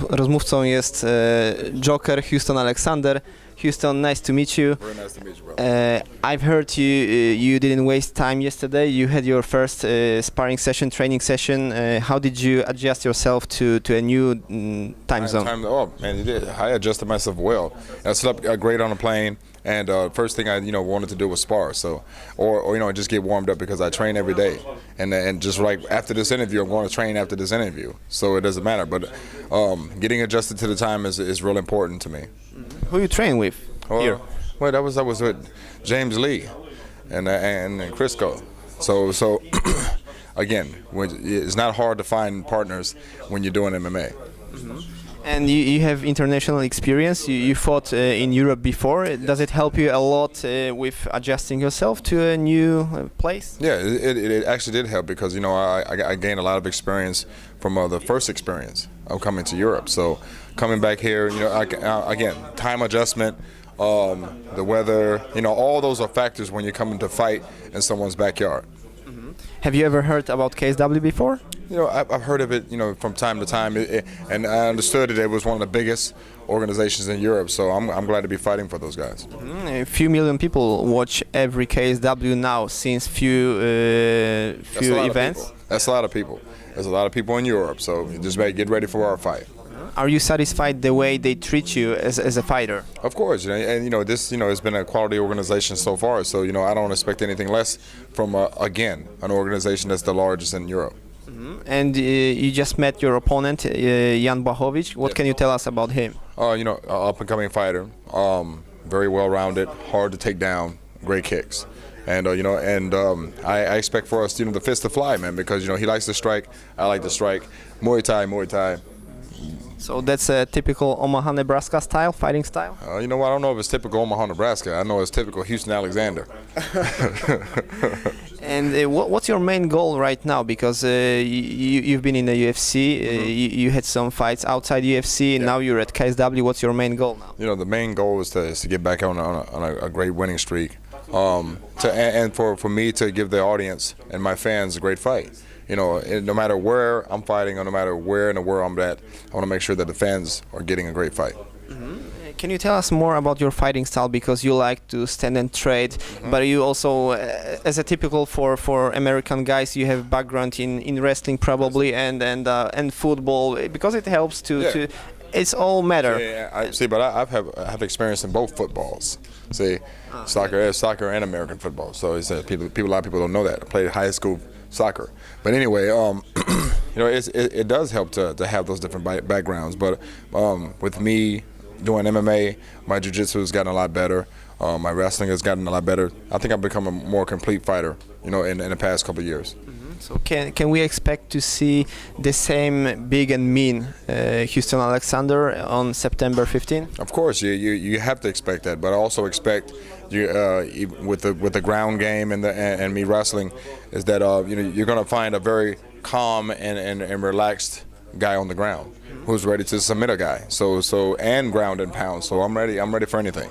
rozmówcą jest Joker Houston Alexander. Houston, nice to meet you. Very nice to meet you, bro. I've heard you didn't waste time yesterday. You had your first sparring session, training session. How did you adjust yourself to a new time zone? Oh man, you did. I adjusted myself well. I slept great on the plane, and first thing I wanted to do was spar. So, or just get warmed up because I train every day, and just like after this interview, I'm going to train after this interview. So it doesn't matter. But getting adjusted to the time is real important to me. Who you train with here? Well, I was with James Lee and Crisco. So again, it's not hard to find partners when you're doing MMA. And you have international experience. You fought in Europe before. Does it help you a lot with adjusting yourself to a new place? Yeah, it actually did help because I gained a lot of experience from the first experience of coming to Europe. So coming back here, again, time adjustment, the weather, all those are factors when you're coming to fight in someone's backyard. Have you ever heard about KSW before? I've heard of it, from time to time, and I understood that it was one of the biggest organizations in Europe. So I'm glad to be fighting for those guys. A few million people watch every KSW now since few events. That's a lot of people. There's a lot of people in Europe. So just get ready for our fight. Are you satisfied the way they treat you as a fighter? Of course, and this has been a quality organization so far. So I don't expect anything less from again an organization that's the largest in Europe. And you just met your opponent, Janku Błachowiczu. What can you tell us about him? Up and coming fighter, very well rounded, hard to take down, great kicks. And I expect for us, the fist to fly, man, because he likes to strike, I like to strike. Muay Thai. So that's a typical Omaha, Nebraska style, fighting style? I don't know if it's typical Omaha, Nebraska. I know it's typical Houston, Alexander. And what's your main goal right now? Because you've been in the UFC, you had some fights outside UFC, and now you're at KSW. What's your main goal now? The main goal is to get back on a great winning streak, and for me to give the audience and my fans a great fight. No matter where I'm fighting or no matter where in the world I'm at, I want to make sure that the fans are getting a great fight. Can you tell us more about your fighting style? Because you like to stand and trade, but you also, as a typical for American guys, you have background in wrestling probably and football, because it helps to it's all matter. Yeah, I see, but I have experience in both footballs. See, soccer and American football. So it's a lot of people don't know that. I played high school soccer, but anyway, it does help to have those different backgrounds. But with me doing MMA, my jiu-jitsu has gotten a lot better. My wrestling has gotten a lot better. I think I've become a more complete fighter, in the past couple of years. So can we expect to see the same big and mean Houston Alexander on September 15? Of course, you have to expect that, but I also expect with the ground game and me wrestling is that you're going to find a very calm and relaxed guy on the ground who's ready to submit a guy. So and ground and pound. So I'm ready for anything.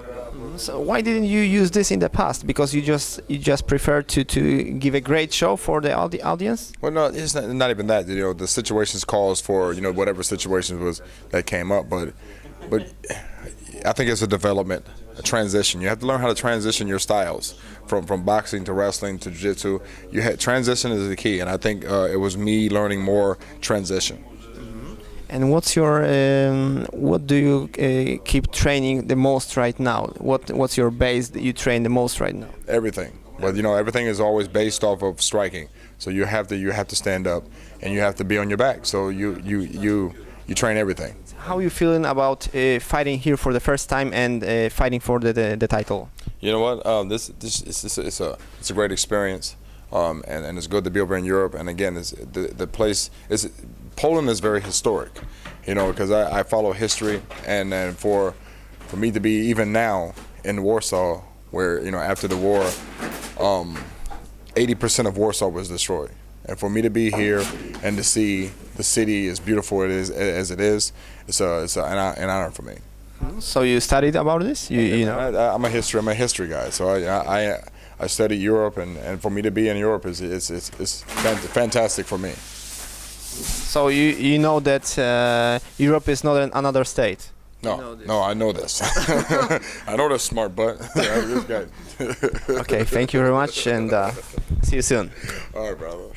So why didn't you use this in the past? Because you just prefer to give a great show for the audience? Well, no, it's not even that. The situations calls for whatever situation was that came up, but I think it's a development, a transition. You have to learn how to transition your styles from boxing to wrestling to jiu-jitsu. Transition is the key, and I think it was me learning more transition. And what's your what do you keep training the most right now? What's your base that you train the most right now? Everything, but everything is always based off of striking. So you have to stand up and you have to be on your back. So you train everything. How are you feeling about fighting here for the first time and fighting for the title? You know what? This it's a great experience, and it's good to be over in Europe. And again, the place is. Poland is very historic, because I follow history, and for me to be even now in Warsaw, where after the war, 80% of Warsaw was destroyed, and for me to be here and to see the city as beautiful as it is, it's an honor for me. So you studied about this? I'm a history guy, so I studied Europe, and for me to be in Europe is fantastic for me. So you know that Europe is not another state. No, I know this. I know this smart butt. This guy. Okay, thank you very much, and see you soon. All right, brother.